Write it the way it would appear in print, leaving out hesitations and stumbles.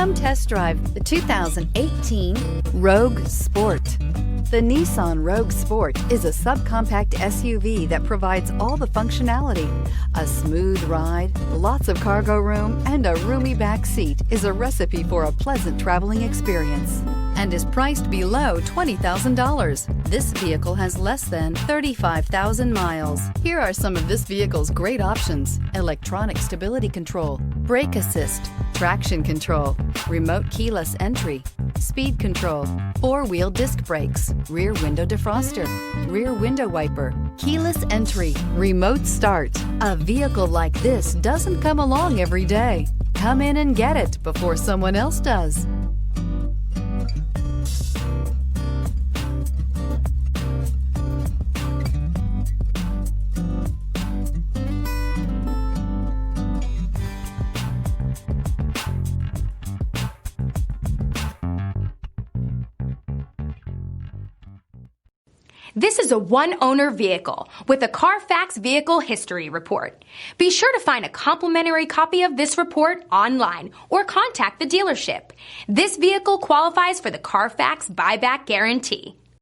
Come test drive the 2018 Rogue Sport. The Nissan Rogue Sport is a subcompact SUV that provides all the functionality. A smooth ride, lots of cargo room, and a roomy back seat is a recipe for a pleasant traveling experience and is priced below $20,000. This vehicle has less than 35,000 miles. Here are some of this vehicle's great options: electronic stability control, brake assist, traction control, remote keyless entry, speed control, four-wheel disc brakes, rear window defroster, rear window wiper, keyless entry, remote start. A vehicle like this doesn't come along every day. Come in and get it before someone else does. This is a one-owner vehicle with a Carfax Vehicle History Report. Be sure to find a complimentary copy of this report online or contact the dealership. This vehicle qualifies for the Carfax Buyback Guarantee.